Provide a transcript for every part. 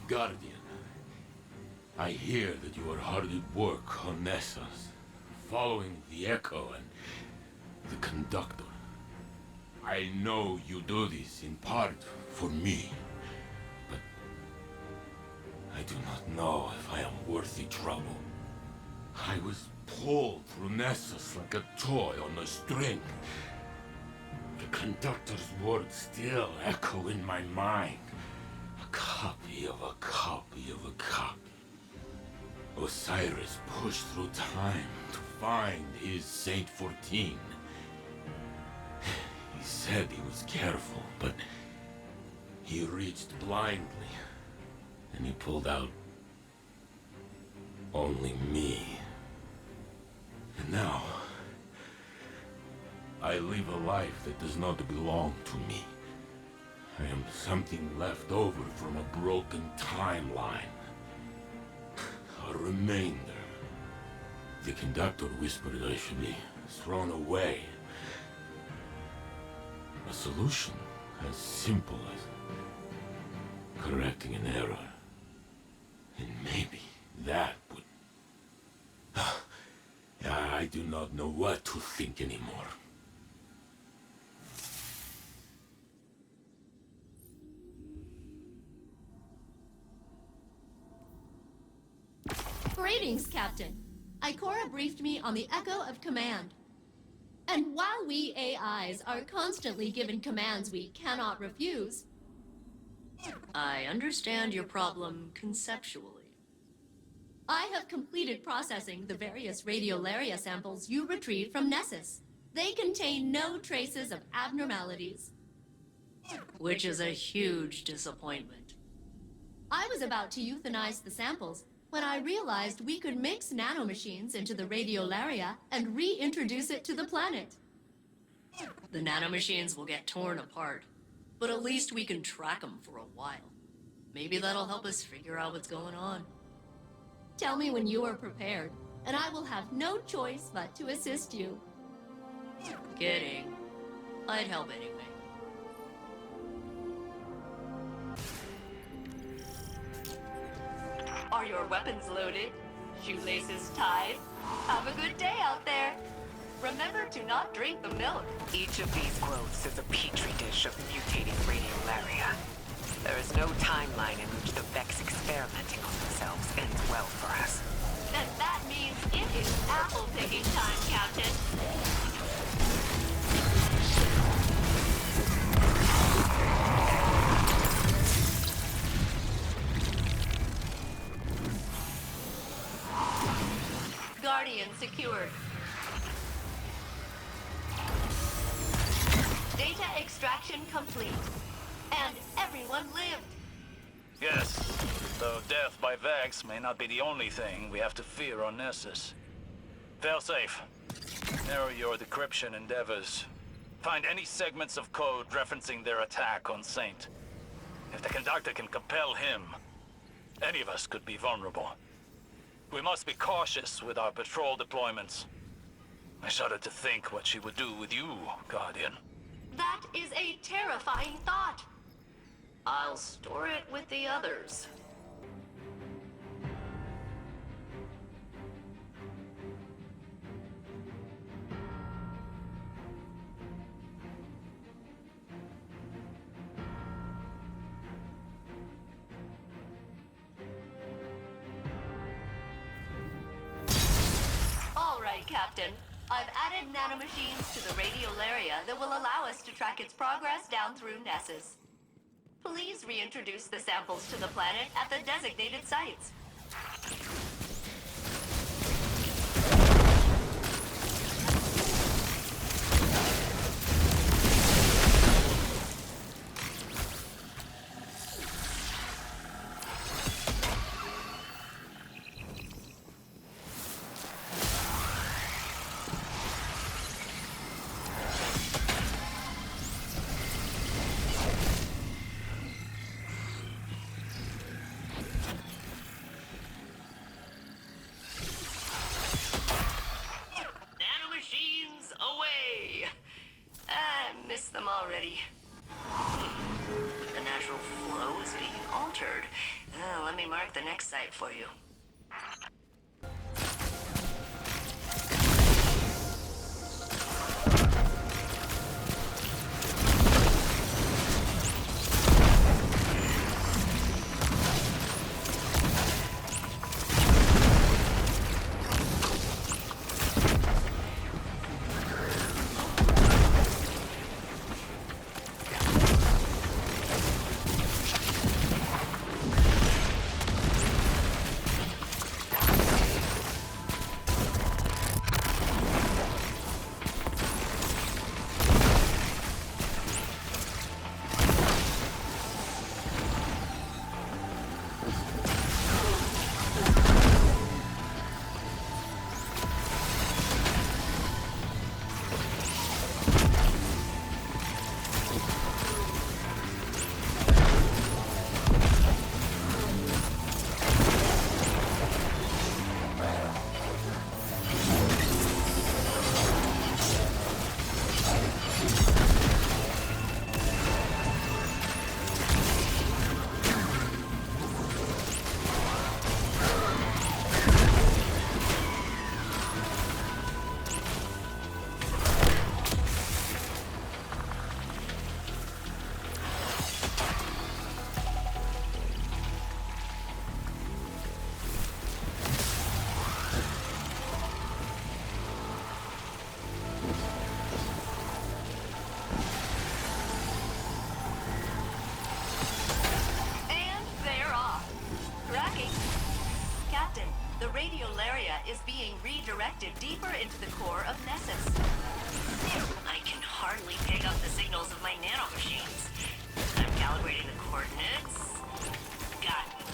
Guardian, I hear that you are hard at work on Nessus, following the Echo and the Conductor. I know you do this in part for me, but I do not know if I am worth the trouble. I was pulled through Nessus like a toy on a string. The Conductor's words still echo in my mind. A copy of a copy of a copy. Osiris pushed through time to find his Saint 14. He said he was careful, but he reached blindly, and he pulled out only me. And now, I live a life that does not belong to me. I am something left over from a broken timeline. A remainder. The Conductor whispered I should be thrown away. A solution as simple as correcting an error. And maybe that would... I do not know what to think anymore. Greetings, Captain. Ikora briefed me on the Echo of Command. And while we AIs are constantly given commands we cannot refuse... I understand your problem conceptually. I have completed processing the various Radiolaria samples you retrieved from Nessus. They contain no traces of abnormalities. Which is a huge disappointment. I was about to euthanize the samples when I realized we could mix nanomachines into the Radiolaria and reintroduce it to the planet. The nanomachines will get torn apart, but at least we can track them for a while. Maybe that'll help us figure out what's going on. Tell me when you are prepared, and I will have no choice but to assist you. Kidding. I'd help anyway. Are your weapons loaded? Shoelaces tied? Have a good day out there. Remember to not drink the milk. Each of these growths is a petri dish of mutating radiolaria. There is no timeline in which the Vex experimenting on themselves ends well for us. Then that means it is apple picking time, Captain. Guardian secured. Data extraction complete. And everyone lived. Yes, though death by Vex may not be the only thing we have to fear on Nessus. Failsafe. Narrow your decryption endeavors. Find any segments of code referencing their attack on Saint. If the Conductor can compel him, any of us could be vulnerable. We must be cautious with our patrol deployments. I shudder to think what she would do with you, Guardian. That is a terrifying thought. I'll store it with the others. All right, Captain. I've added nanomachines to the Radiolaria that will allow us to track its progress down through Nessus. Please reintroduce the samples to the planet at the designated sites. Already. The natural flow is being altered. Let me mark the next site for you. The Radiolaria is being redirected deeper into the core of Nessus. I can hardly pick up the signals of my nanomachines. I'm calibrating the coordinates. Got it.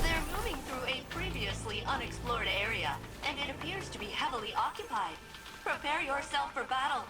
They're moving through a previously unexplored area, and it appears to be heavily occupied. Prepare yourself for battle.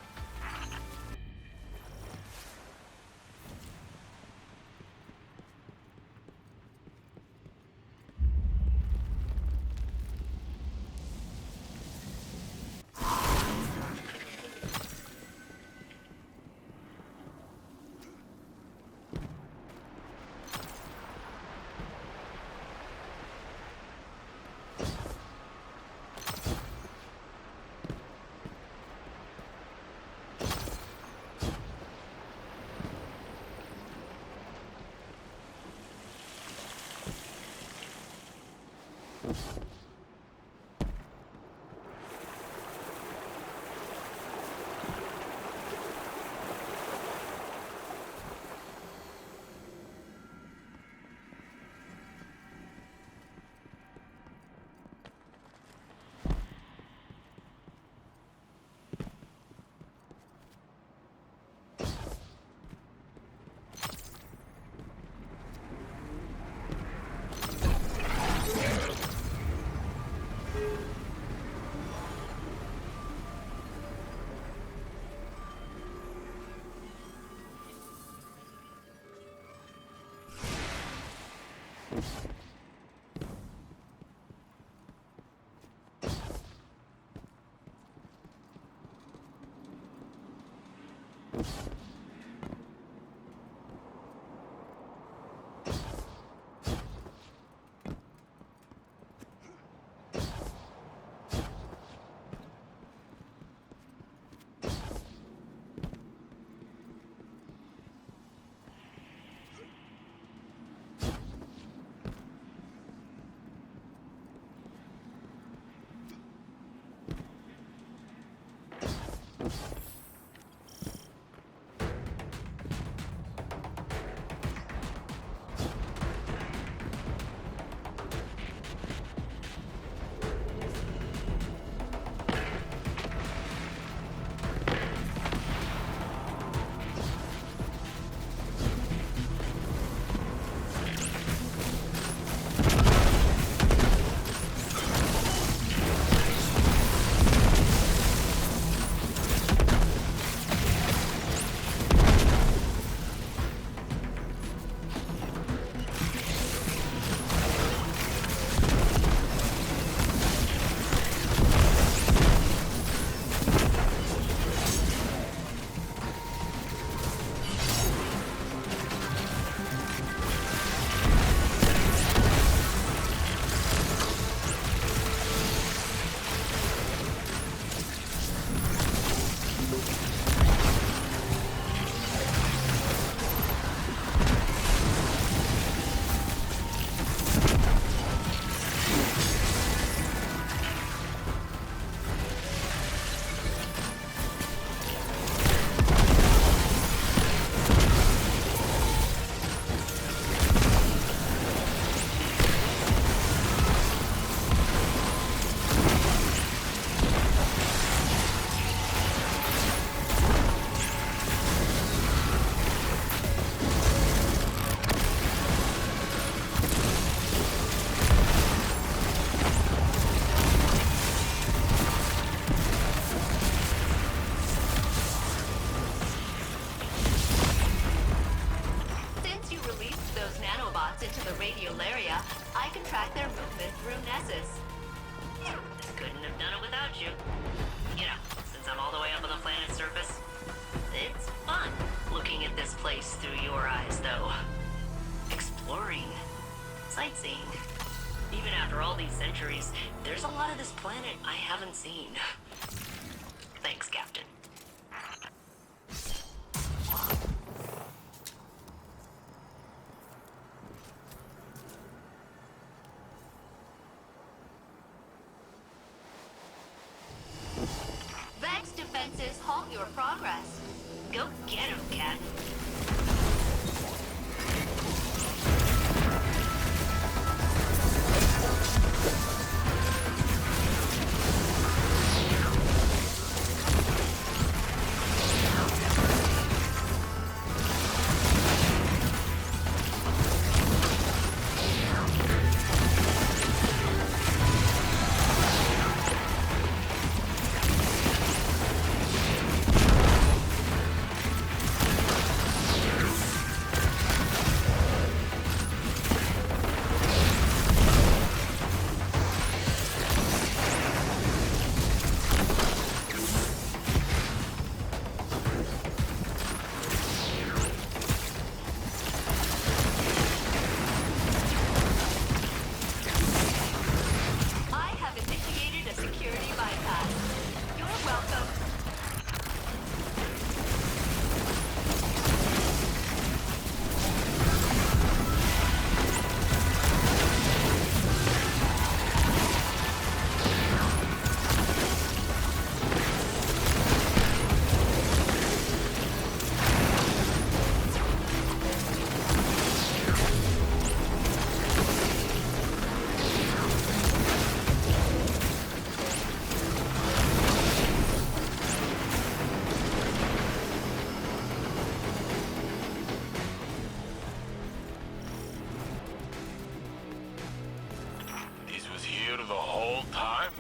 locked into the Radiolaria, I can track their movement through Nessus. Couldn't have done it without you. You know, since I'm all the way up on the planet's surface. It's fun looking at this place through your eyes, though. Exploring. Sightseeing. Even after all these centuries, there's a lot of this planet I haven't seen. Thanks, Captain. Vex defenses halt your progress. Go get him, Cat. I have initiated a security bypass. You're welcome. This was here the whole time?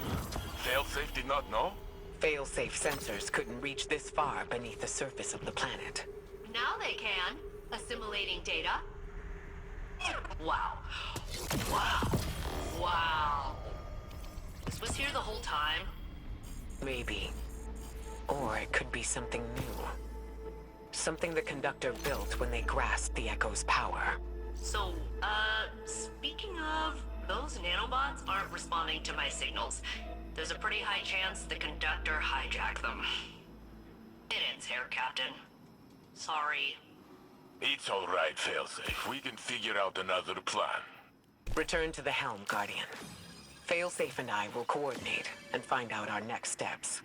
Failsafe did not know? Fail-safe sensors couldn't reach this far beneath the surface of the planet. Now they can. Assimilating data. Wow. Wow. Wow. This was here the whole time? Maybe. Or it could be something new. Something the Conductor built when they grasped the Echo's power. So, speaking of, those nanobots aren't responding to my signals. There's a pretty high chance the Conductor hijacked them. It ends here, Captain. Sorry. It's all right, Failsafe. We can figure out another plan. Return to the helm, Guardian. Failsafe and I will coordinate and find out our next steps.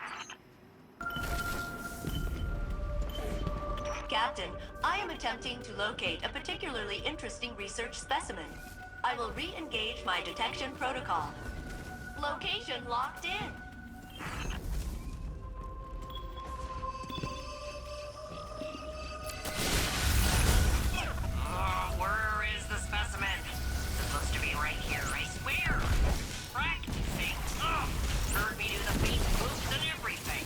Captain, I am attempting to locate a particularly interesting research specimen. I will re-engage my detection protocol. Location locked in. Where is the specimen? It's supposed to be right here, I swear. Practicing. Heard me do the beat moves and everything.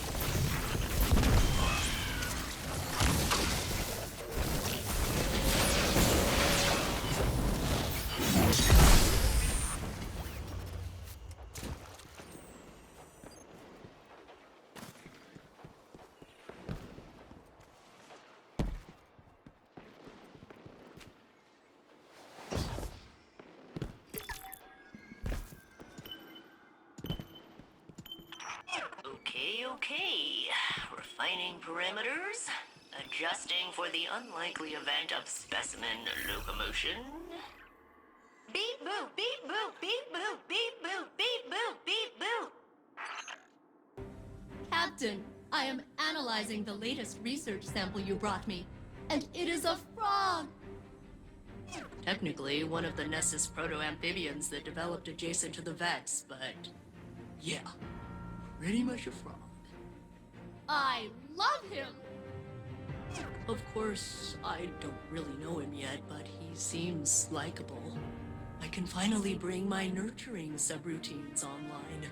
Okay. Refining parameters. Adjusting for the unlikely event of specimen locomotion. Beep boop, beep boop, beep boop, beep boop, beep boop, beep boop. Captain, I am analyzing the latest research sample you brought me, and it is a frog! Technically, one of the Nessus proto-amphibians that developed adjacent to the Vex, but yeah, pretty much a frog. I love him! Of course, I don't really know him yet, but he seems likable. I can finally bring my nurturing subroutines online.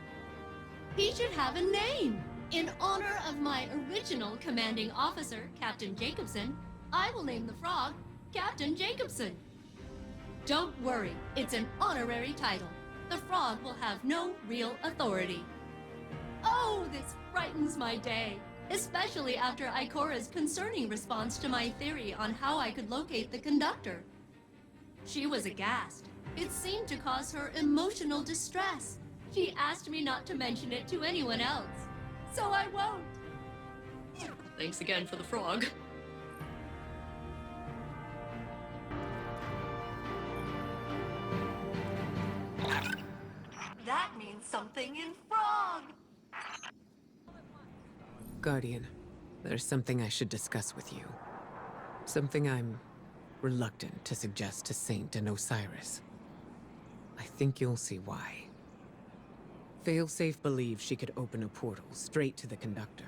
He should have a name! In honor of my original commanding officer, Captain Jacobson, I will name the frog Captain Jacobson. Don't worry, it's an honorary title. The frog will have no real authority. Oh, this brightens my day. Especially after Ikora's concerning response to my theory on how I could locate the conductor. She was aghast. It seemed to cause her emotional distress. She asked me not to mention it to anyone else. So I won't. Thanks again for the frog. That means something in frog. Guardian, there's something I should discuss with you. Something I'm reluctant to suggest to Saint and Osiris. I think you'll see why. Failsafe believes she could open a portal straight to the conductor.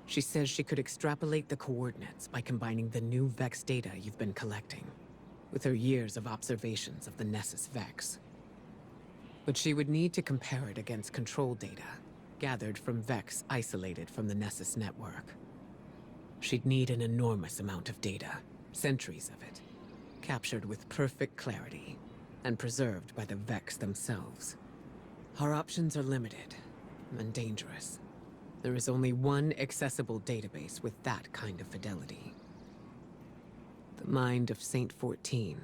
She says she could extrapolate the coordinates by combining the new Vex data you've been collecting with her years of observations of the Nessus Vex. But she would need to compare it against control data gathered from Vex isolated from the Nessus network. She'd need an enormous amount of data, centuries of it, captured with perfect clarity and preserved by the Vex themselves. Our options are limited and dangerous. There is only one accessible database with that kind of fidelity. The mind of Saint 14,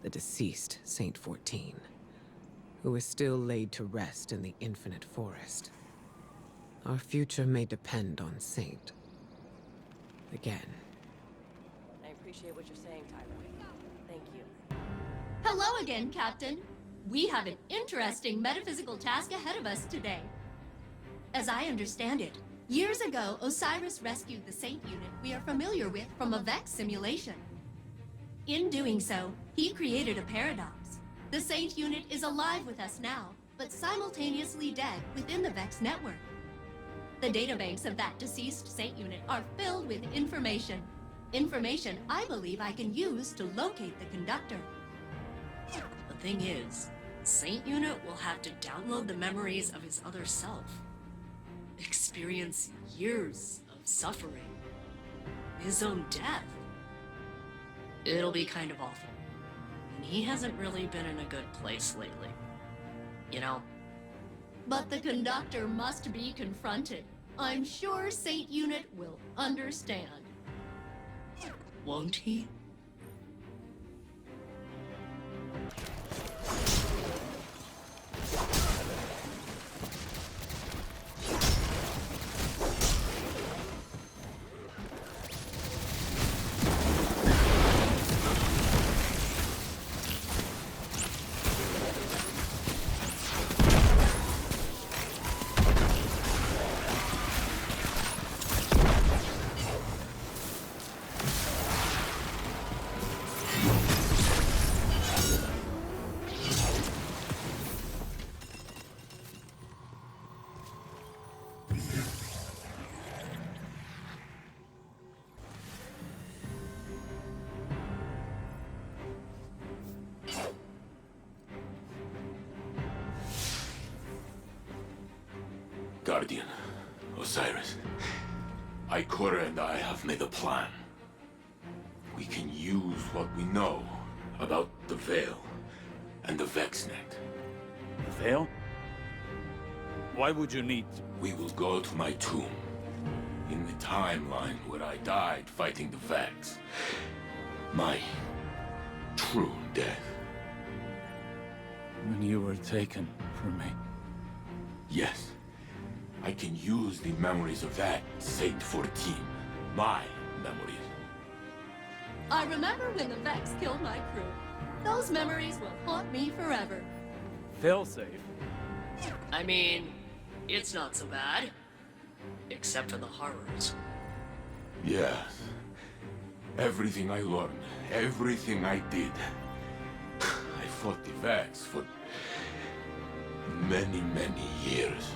the deceased Saint 14, who is still laid to rest in the infinite forest. Our future may depend on Saint. Again. I appreciate what you're saying, Tyler. Thank you. Hello again, Captain. We have an interesting metaphysical task ahead of us today. As I understand it, years ago, Osiris rescued the Saint unit we are familiar with from a Vex simulation. In doing so, he created a paradox. The Saint unit is alive with us now, but simultaneously dead within the Vex network. The databanks of that deceased Saint unit are filled with information. Information I believe I can use to locate the conductor. The thing is, Saint Unit will have to download the memories of his other self. Experience years of suffering. His own death. It'll be kind of awful. And he hasn't really been in a good place lately. You know? But the conductor must be confronted. I'm sure Saint Unit will understand. Won't he? Guardian, Osiris, Ikora and I have made a plan. We can use what we know about the Veil and the VexNet. Veil? Why would you need... We will go to my tomb, in the timeline where I died fighting the Vex. My true death. when you were taken from me? Yes. I can use the memories of that Saint 14. My memories. I remember when the Vex killed my crew. Those memories will haunt me forever. Failsafe? I mean, it's not so bad. Except for the horrors. Yes. Everything I learned, everything I did. I fought the Vex for many, many years.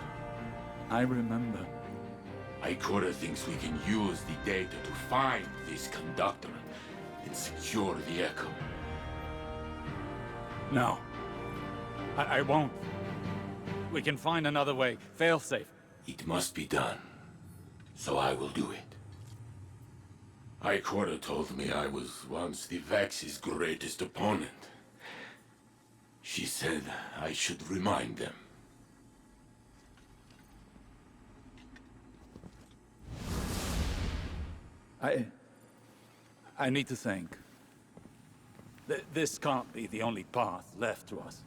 I remember. Ikora thinks we can use the data to find this conductor and secure the Echo. No. I won't. We can find another way. Failsafe. It must be done. So I will do it. Ikora told me I was once the Vex's greatest opponent. She said I should remind them. I need to think. This can't be the only path left to us.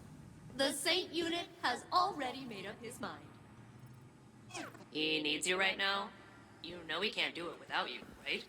The Saint unit has already made up his mind. He needs you right now. You know he can't do it without you, right?